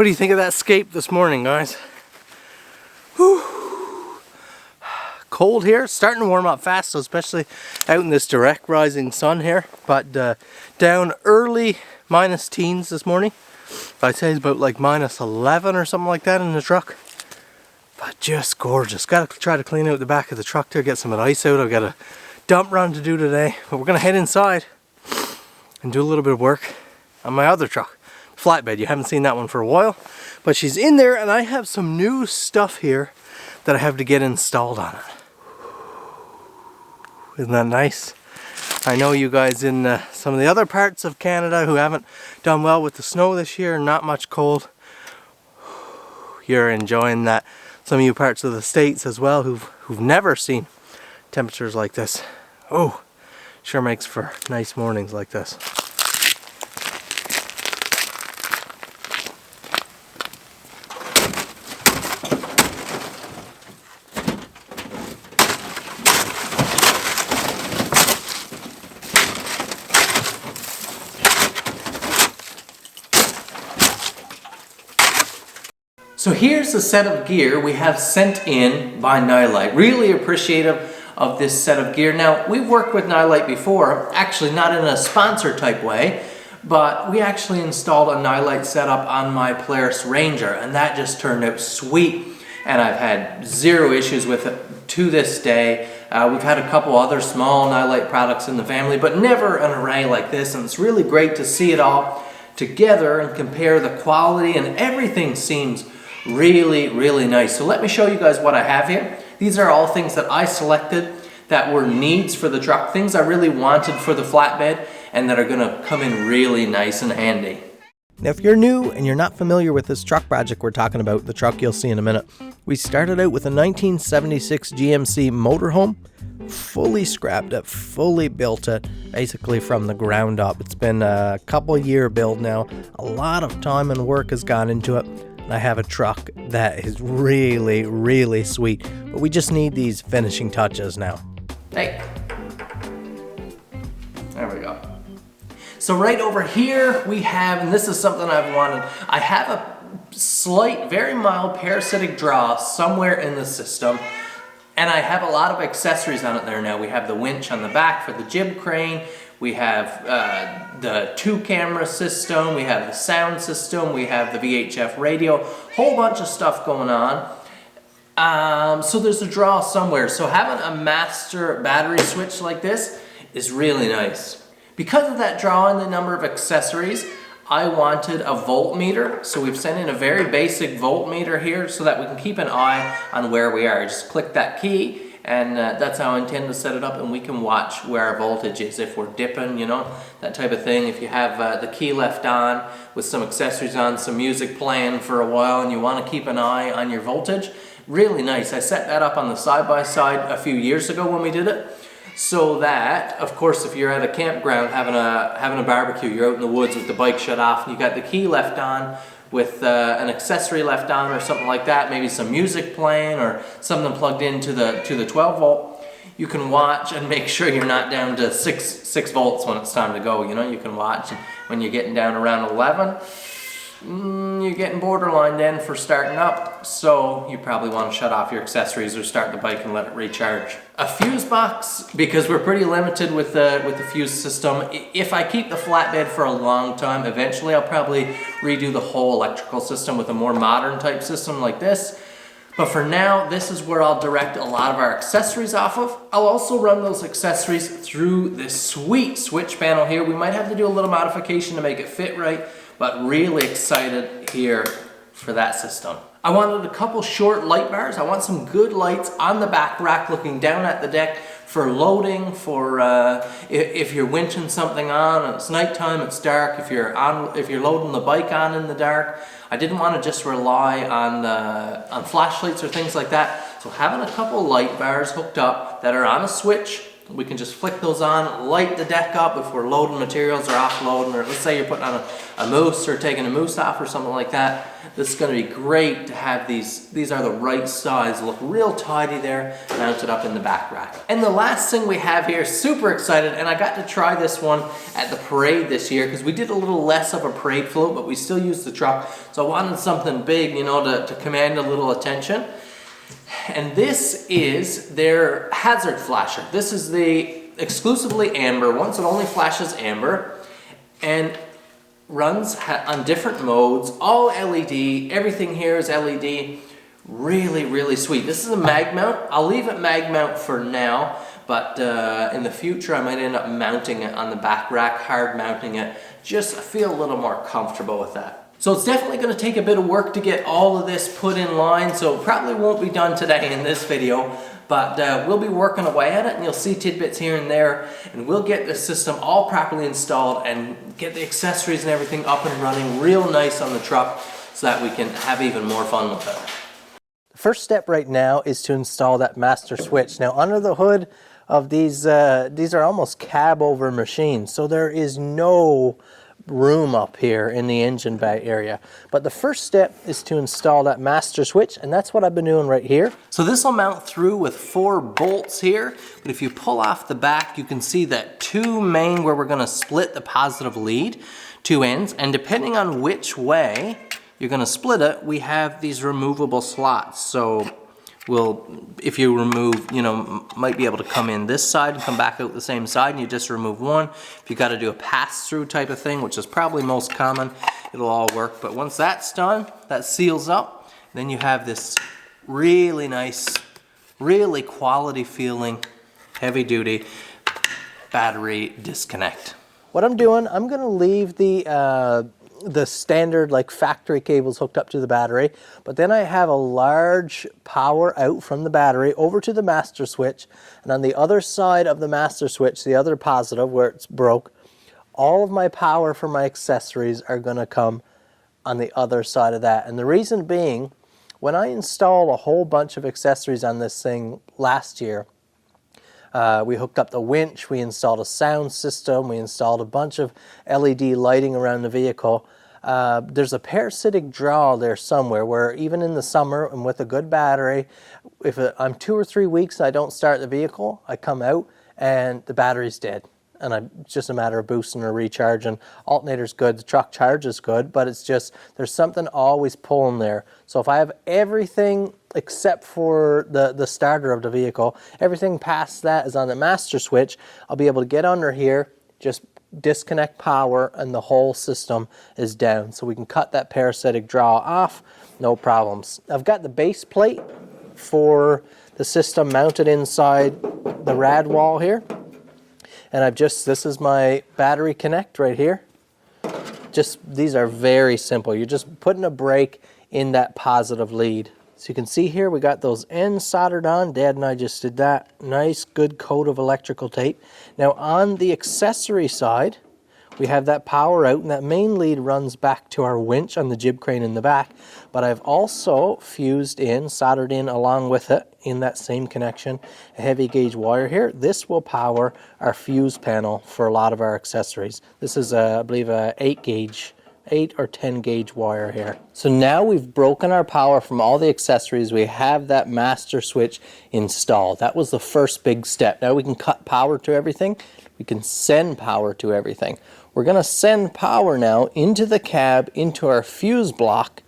What do you think of that scape this morning, guys? Whew. Cold here, starting to warm up fast, so especially out in this direct rising sun here. But down early minus teens this morning. I'd say it's about like minus 11 or something like that in the truck. But just gorgeous. Got to try to clean out the back of the truck there, get some of the ice out. I've got a dump run to do today, but we're gonna head inside and do a little bit of work on my other truck. Flatbed, you haven't seen that one for a while, but she's in there and I have some new stuff here that I have to get installed on it. Isn't that nice? I know you guys in some of the other parts of Canada who haven't done well with the snow this year, not much cold, you're enjoying that. Some of you parts of the States as well who've never seen temperatures like this. Oh, sure makes for nice mornings like this. So here's the set of gear we have sent in by Nilight. Really appreciative of this set of gear. Now, we've worked with Nilight before, actually not in a sponsor type way, but we actually installed a Nilight setup on my Polaris Ranger, and that just turned out sweet, and I've had zero issues with it to this day. We've had a couple other small Nilight products in the family, but never an array like this, and it's really great to see it all together and compare the quality, and everything seems really nice. So let me show you guys what I have here. These are all things that I selected that were needs for the truck, things I really wanted for the flatbed and that are gonna come in really nice and handy. Now if you're new and you're not familiar with this truck project we're talking about, the truck you'll see in a minute, we started out with a 1976 GMC motorhome, fully scrapped it, fully built it, basically from the ground up. It's been a couple year build now, a lot of time and work has gone into it. I have a truck that is really sweet, but we just need these finishing touches now. Hey, there we go. So right over here we have, and this is something I've wanted, I have a slight, very mild parasitic draw somewhere in the system, and I have a lot of accessories on it there now. We have the winch on the back for the jib crane, we have the 2-camera system, we have the sound system, we have the VHF radio, whole bunch of stuff going on. So there's a draw somewhere. So having a master battery switch like this is really nice. Because of that draw and the number of accessories, I wanted a voltmeter. So we've sent in a very basic voltmeter here so that we can keep an eye on where we are. Just click that key. And that's how I intend to set it up, and we can watch where our voltage is if we're dipping, you know, that type of thing. If you have the key left on with some accessories on, some music playing for a while, and you want to keep an eye on your voltage, really nice. I set that up on the side-by-side a few years ago when we did it, so that, of course, if you're at a campground having a barbecue, you're out in the woods with the bike shut off, and you got the key left on, with an accessory left on or something like that, maybe some music playing or something plugged into the 12 volt, you can watch and make sure you're not down to 6 volts when it's time to go. You know, you can watch, and when you're getting down around 11, you're getting borderline then for starting up, so you probably want to shut off your accessories or start the bike and let it recharge. A fuse box, because we're pretty limited with the fuse system. If I keep the flatbed for a long time, eventually I'll probably redo the whole electrical system with a more modern type system like this. But for now, this is where I'll direct a lot of our accessories off of. I'll also run those accessories through this sweet switch panel here. We might have to do a little modification to make it fit right, but really excited here for that system. I wanted a couple short light bars. I want some good lights on the back rack looking down at the deck for loading, for if you're winching something on and it's nighttime, it's dark, if you're loading the bike on in the dark. I didn't want to just rely on flashlights or things like that. So having a couple light bars hooked up that are on a switch We can just flick those on, light the deck up if we're loading materials or offloading, or let's say you're putting on a moose or taking a moose off or something like that. This is going to be great to have these. These are the right size, look real tidy there, mounted up in the back rack. And the last thing we have here, super excited, and I got to try this one at the parade this year because we did a little less of a parade float, but we still used the truck. So I wanted something big, you know, to command a little attention. And this is their hazard flasher. This is the exclusively amber one, so it only flashes amber and runs on different modes, all LED. Everything here is LED. Really, really sweet. This is a mag mount. I'll leave it mag mount for now, but in the future I might end up mounting it on the back rack, hard mounting it. Just feel a little more comfortable with that. So it's definitely going to take a bit of work to get all of this put in line, so it probably won't be done today in this video, but we'll be working away at it, and you'll see tidbits here and there, and we'll get the system all properly installed and get the accessories and everything up and running real nice on the truck so that we can have even more fun with it. The first step right now is to install that master switch. Now under the hood of these are almost cab over machines, so there is no room up here in the engine bay area. But the first step is to install that master switch, and that's what I've been doing right here. So this will mount through with 4 bolts here, but if you pull off the back, you can see that 2 main where we're going to split the positive lead, 2 ends, and depending on which way you're going to split it, we have these removable slots. So if you remove, you know, might be able to come in this side and come back out the same side, and you just remove one. If you got to do a pass-through type of thing, which is probably most common, it'll all work. But once that's done, that seals up, then you have this really nice, really quality feeling, heavy-duty battery disconnect. What I'm doing, I'm going to leave the standard like factory cables hooked up to the battery, but then I have a large power out from the battery over to the master switch, and on the other side of the master switch, the other positive where it's broke, all of my power for my accessories are going to come on the other side of that. And the reason being, when I installed a whole bunch of accessories on this thing last year, we hooked up the winch, we installed a sound system, we installed a bunch of LED lighting around the vehicle. There's a parasitic draw there somewhere where even in the summer and with a good battery, if I'm 2 or 3 weeks and I don't start the vehicle, I come out and the battery's dead. And it's just a matter of boosting or recharging. Alternator's good, the truck charge is good, but it's just, there's something always pulling there. So if I have everything except for the starter of the vehicle, everything past that is on the master switch, I'll be able to get under here, just disconnect power, and the whole system is down. So we can cut that parasitic draw off, no problems. I've got the base plate for the system mounted inside the rad wall here. And this is my battery connect right here. These are very simple. You're just putting a brake in that positive lead. So you can see here we got those ends soldered on. Dad and I just did that. Nice good coat of electrical tape. Now on the accessory side, we have that power out, and that main lead runs back to our winch on the jib crane in the back. But I've also fused in, soldered in along with it, in that same connection, a heavy gauge wire here. This will power our fuse panel for a lot of our accessories. This is, I believe, a 8 or 10 gauge wire here. So now we've broken our power from all the accessories. We have that master switch installed. That was the first big step. Now we can cut power to everything. We can send power to everything. We're going to send power now into the cab, into our fuse block,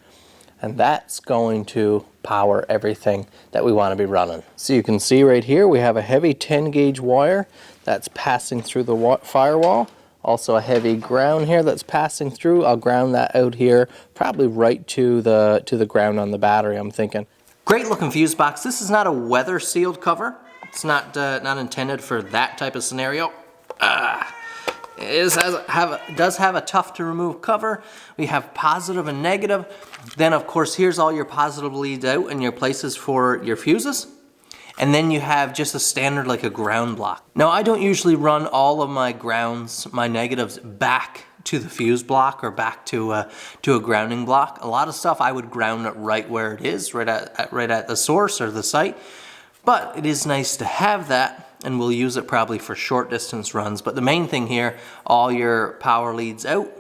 and that's going to power everything that we want to be running. So you can see right here we have a heavy 10 gauge wire that's passing through the firewall. Also a heavy ground here that's passing through. I'll ground that out here, probably right to the ground on the battery, I'm thinking. Great looking fuse box. This is not a weather sealed cover. It's not intended for that type of scenario. It does have a tough to remove cover. We have positive and negative. Then of course here's all your positive leads out and your places for your fuses. And then you have just a standard, like a ground block. Now I don't usually run all of my grounds, my negatives, back to the fuse block or back to a grounding block. A lot of stuff I would ground it right where it is, right at the source or the site. But it is nice to have that. and we'll use it probably for short distance runs. But the main thing here, all your power leads out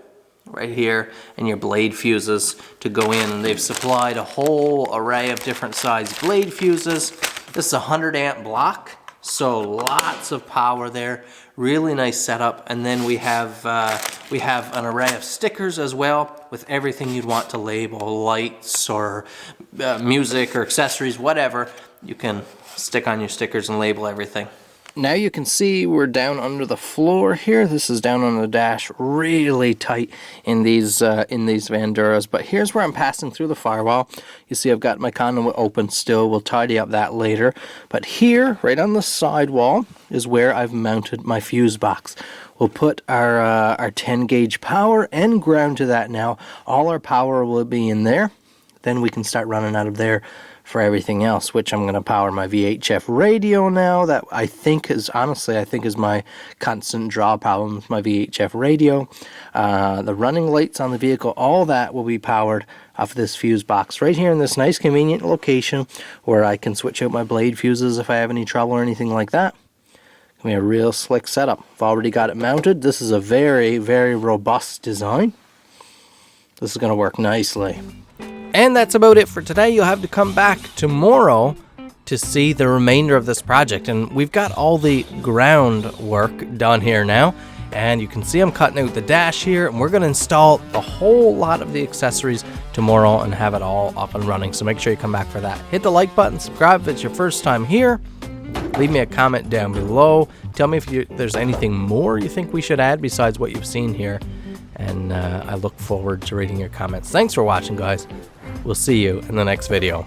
right here and your blade fuses to go in, and they've supplied a whole array of different size blade fuses. This is a 100 amp block, so lots of power there. Really nice setup. And then we have an array of stickers as well with everything you'd want to label, lights or music or accessories, whatever. You can stick on your stickers and label everything. Now you can see we're down under the floor here. This is down on the dash, really tight in these Vanduras. But here's where I'm passing through the firewall. You see I've got my conduit open still. We'll tidy up that later. But here, right on the sidewall, is where I've mounted my fuse box. We'll put our 10 gauge power and ground to that now. All our power will be in there. Then we can start running out of there for everything else, which I'm going to power my VHF radio now. That I think is my constant draw problem, my VHF radio. The running lights on the vehicle, all that will be powered off of this fuse box right here in this nice convenient location where I can switch out my blade fuses if I have any trouble or anything like that. Can be a real slick setup. I've already got it mounted. This is a very, very robust design. This is going to work nicely. And that's about it for today. You'll have to come back tomorrow to see the remainder of this project. And we've got all the groundwork done here now. And you can see I'm cutting out the dash here. And we're going to install a whole lot of the accessories tomorrow and have it all up and running. So make sure you come back for that. Hit the like button, subscribe if it's your first time here. Leave me a comment down below. Tell me if there's anything more you think we should add besides what you've seen here. And I look forward to reading your comments. Thanks for watching, guys. We'll see you in the next video.